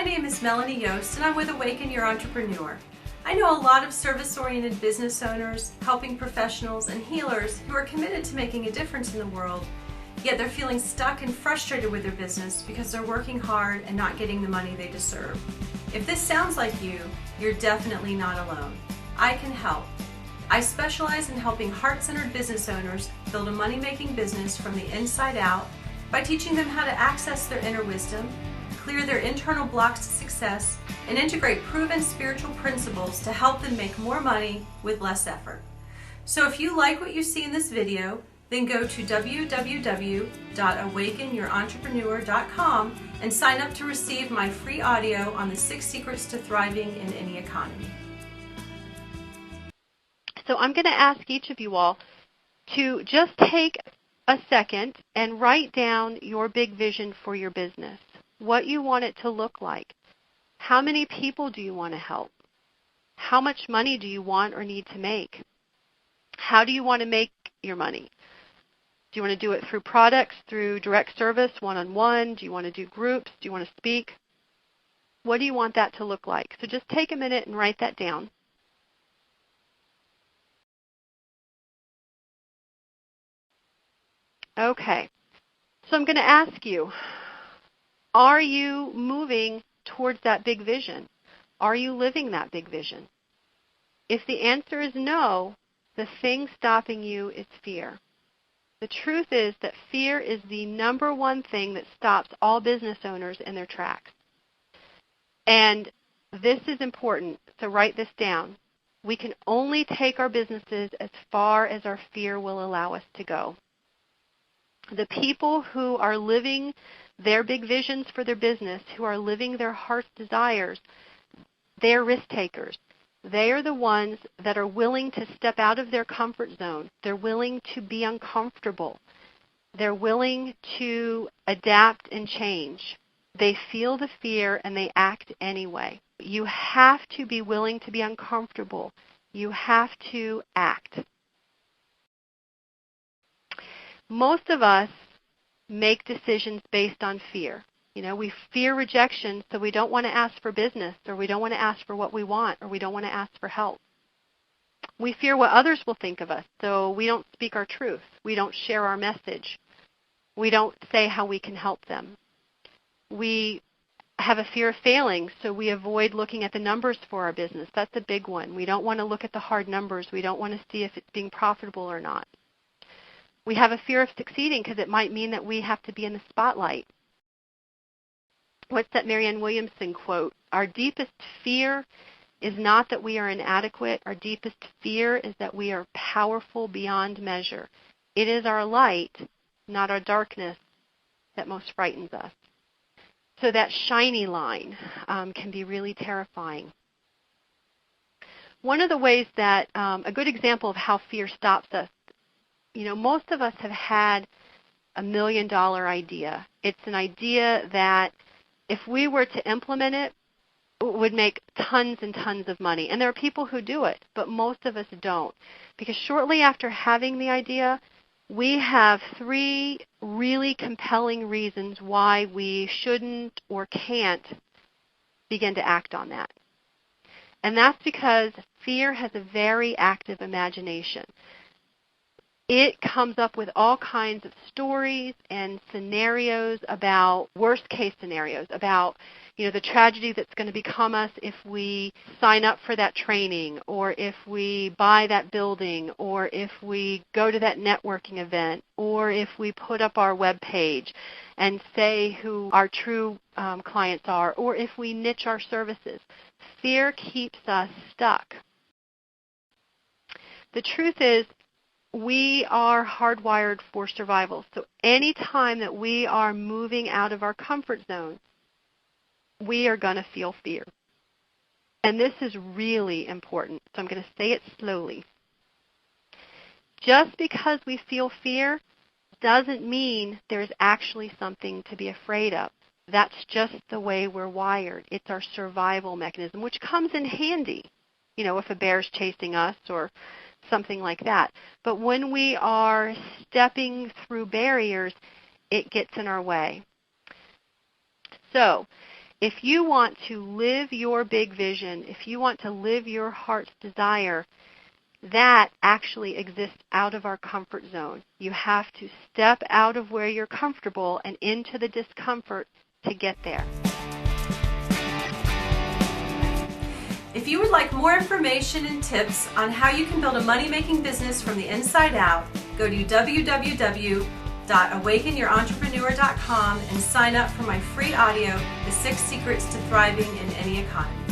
name is Melanie Yost and I'm with Awaken Your Entrepreneur. I know a lot of service-oriented business owners, helping professionals, and healers who are committed to making a difference in the world, yet they're feeling stuck and frustrated with their business because they're working hard and not getting the money they deserve. If this sounds like you, you're definitely not alone. I can help. I specialize in helping heart-centered business owners build a money-making business from the inside out by teaching them how to access their inner wisdom, clear their internal blocks to success, and integrate proven spiritual principles to help them make more money with less effort. So if you like what you see in this video, then go to www.awakenyourentrepreneur.com and sign up to receive my free audio on the 6 secrets to thriving in any economy. So I'm going to ask each of you all to just take a second and write down your big vision for your business, what you want it to look like. How many people do you want to help? How much money do you want or need to make? How do you want to make your money? Do you want to do it through products, through direct service, one-on-one? Do you want to do groups? Do you want to speak? What do you want that to look like? So just take a minute and write that down. Okay, so I'm going to ask you, are you moving towards that big vision? Are you living that big vision? If the answer is no, the thing stopping you is fear. The truth is that fear is the number one thing that stops all business owners in their tracks. And this is important, so write this down. We can only take our businesses as far as our fear will allow us to go. The people who are living their big visions for their business, who are living their heart's desires, they're risk takers. They are the ones that are willing to step out of their comfort zone. They're willing to be uncomfortable. They're willing to adapt and change. They feel the fear and they act anyway. You have to be willing to be uncomfortable. You have to act. Most of us make decisions based on fear. You know, we fear rejection, so we don't want to ask for business, or we don't want to ask for what we want, or we don't want to ask for help. We fear what others will think of us, so we don't speak our truth. We don't share our message. We don't say how we can help them. We have a fear of failing, so we avoid looking at the numbers for our business. That's a big one. We don't want to look at the hard numbers. We don't want to see if it's being profitable or not. We have a fear of succeeding because it might mean that we have to be in the spotlight. What's that Marianne Williamson quote? Our deepest fear is not that we are inadequate. Our deepest fear is that we are powerful beyond measure. It is our light, not our darkness, that most frightens us. So that shiny line can be really terrifying. One of the ways that, a good example of how fear stops us, you know, most of us have had $1 million idea. It's an idea that if we were to implement it, it would make tons and tons of money. And there are people who do it, but most of us don't. Because shortly after having the idea, we have 3 really compelling reasons why we shouldn't or can't begin to act on that. And that's because fear has a very active imagination. It comes up with all kinds of stories and scenarios about worst-case scenarios, about, you know, the tragedy that's going to become us if we sign up for that training, or if we buy that building, or if we go to that networking event, or if we put up our web page and say who our true clients are, or if we niche our services. Fear keeps us stuck. The truth is, we are hardwired for survival. So any time that we are moving out of our comfort zone, we are going to feel fear. And this is really important. So I'm going to say it slowly. Just because we feel fear doesn't mean there's actually something to be afraid of. That's just the way we're wired. It's our survival mechanism, which comes in handy, you know, if a bear's chasing us or something like that. But when we are stepping through barriers, it gets in our way. So If you want to live your big vision, if you want to live your heart's desire, that actually exists out of our comfort zone. You have to step out of where you're comfortable and into the discomfort to get there. If you would like more information and tips on how you can build a money-making business from the inside out, go to www.awakenyourentrepreneur.com and sign up for my free audio, The 6 Secrets to Thriving in Any Economy.